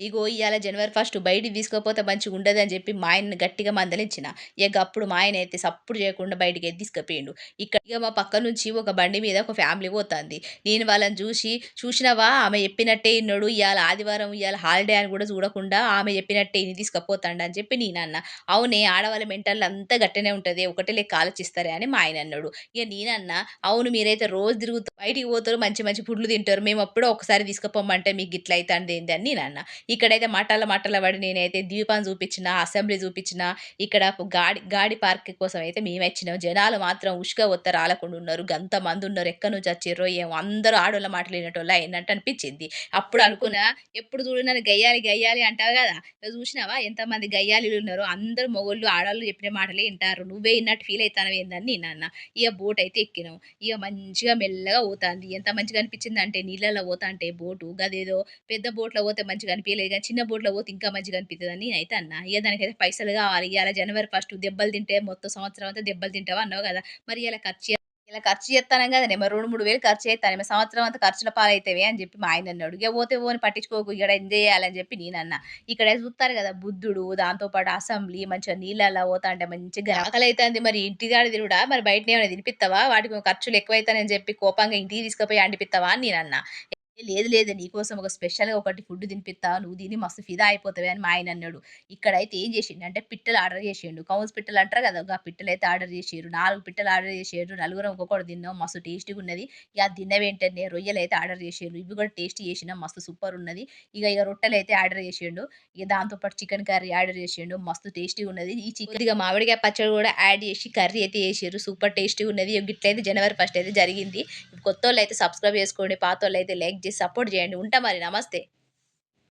ఇగో ఇయాల జనవరి ఫస్ట్ బయటికి తీసుకోపోతే మంచిగుండదని జెప్పి మా ఆయనని గట్టిగా మందలించిన. ఇగ గప్పుడు మా ఆయనయితే సప్పుడు జేయకుండా బయటికైతే తీసుకపోయిండు. ఇక మా పక్క నుంచి ఒక బండి మీద ఒక ఫ్యామిలీ పోతాంది. నేను వాళ్ళని జూసి, "చూసినవా ఆమె చెప్పినట్టే ఇన్నడు. ఇయాల ఆదివారం, ఇయాల హాలిడే అని గూడా చూడకుండా ఆమె చెప్పినట్టే ఇని తీసుకపోతాండు" అని చెప్పి నేనన్నా. "అవునే ఆడవాళ్ళ మెంటాలిటీ అంతా గట్టనే ఉంటది. ఒకటే లెక్క ఆలోచిస్తరే" అని మా ఆయనన్నాడు. ఇగ నేనన్నా, "అవును మీరైతే రోజు బయటికి పోతారు, మంచి మంచి ఫుడ్‌లు తింటారు. మేమెప్పుడో ఒకసారి తీసుకుపోమంటే మీకు గిట్ల అయితాందేంది" అని నేనన్నా. ఇక్కడైతే మటాల పడి నేనైతే ద్వీపం చూపించిన, అసెంబ్లీ చూపించిన, ఇక్కడ గాడి పార్క్ కోసం అయితే మేమొచ్చినాం. జనాలు మాత్రం ఉష్క ఒత్త రాలకుండా ఉన్నారు. గంతమందున్నారు. ఎక్కడి నుంచి వచ్చిర్రో ఏమో! అందరూ ఆడోళ్ళ మాటలు ఇనేటోళ్ళే అయినట్టు అనిపించింది. అప్పుడు అనుకున్నా, ఎప్పుడు చూడు నన్ను గయ్యాళి, గయ్యాళి అంటావు గదా! ఇగ చూసినావా ఎంతమంది గయ్యాళిలున్నారో! అందరూ మొగోళ్ళు, ఆడోళ్ళు చెప్పిన మాటలే ఇంటార్రు. నువ్వే ఇన్నట్టు ఫీల్ అయితానవేందని నేనన్నా. ఇగ బోటయితే ఎక్కినాం. ఇగ మంచిగా మెల్లగా పోతాంది. ఎంత మంచిగా అనిపించిందంటే నీళ్ళలో పోతాంటే బోటు గదేదో పెద్ద బోట్‌లో పోతే మంచిగా అనిపియలేదు గానీ, చిన్న బోట్‌లో పోతే ఇంకా మంచిగా అనిపిత్తదని నేనైతే అన్నా. ఇగ దానికైతే పైసలు గావాలి. ఇయాల జనవరి ఫస్ట్ దెబ్బలు తింటే మొత్తం సంవత్సరం అంతా దెబ్బలు తింటావు అన్నావు గదా! మరి ఇలా ఖర్చు చేత్తానం గదనే! మరి 2, 3 వేలు ఖర్చు చేత్తానే. మరి సంవత్సరం అంతా ఖర్చుల పాలైతవే అని జెప్పి మా ఆయనన్నాడు. ఇగ పోతే పోని పట్టించుకోకు ఇక్కడ ఎంజాయ్ చేయాలని జెప్పి నేనన్నా. ఇక్కడ చూత్తారు గదా! బుద్ధుడు, దాంతో పాటు అసెంబ్లీ మంచిగా నీళ్ళలో పోతాంటే మంచిగా ఆకలైతాంది. మరి ఇంటికాడ తినుడా? మరి బయటనేమైనా తినిపిత్తవా? వాటికి ఖర్చులు ఎక్కువైతాయని జెప్పి కోపంగా ఇంటికి తీసుకుపోయి అండిపిత్తవా అని నేనన్నా. లేదు లేదు నీకోసం ఒక స్పెషల్‌గా ఒకటి ఫుడ్ తినిపిత్తా. నువ్వు తిని మస్తు ఫిదా అయిపోతావే అని మా ఆయనన్నాడు. ఇక్కడైతే ఏం చేసిండంటే పిట్టలు ఆర్డర్ చేసిండు. కౌన్స్ పిట్టలు అంటారు కదా! గా పిట్టలైతే ఆర్డర్ చేసిర్రు. 4 పిట్టలు ఆర్డర్ చేసిర్రు. నలుగురం ఒక్కొక్కటి తిన్నాం. మస్తు టేస్టీగున్నది. ఇగ అది తిన్న వెంటనే రొయ్యలైతే ఆర్డర్ చేసిర్రు. ఇవి కూడా టేస్ట్ చేసినాం. మస్తు సూపర్ ఉన్నది. ఇగ రొట్టెలైతే ఆర్డర్ చేసిండు. ఇగ దాంతో పాటు చికెన్ కర్రీ ఆర్డర్ చేసిండు. మస్తు టేస్టీగున్నది. ఈ కొద్దిగా మామిడికాయ పచ్చడి కూడా యాడ్ చేసి కర్రీ అయితే చేసిర్రు. సూపర్ టేస్టీగున్నది. గిట్లయితే జనవరి ఫస్ట్ అయితే జరిగింది. కొత్తోళ్ళైతే సబ్స్క్రైబ్ చేసుకోండి. పాతోళ్ళైతే లైక్ చేసి సపోర్ట్ చేయండి. ఉంటా మరి నమస్తే.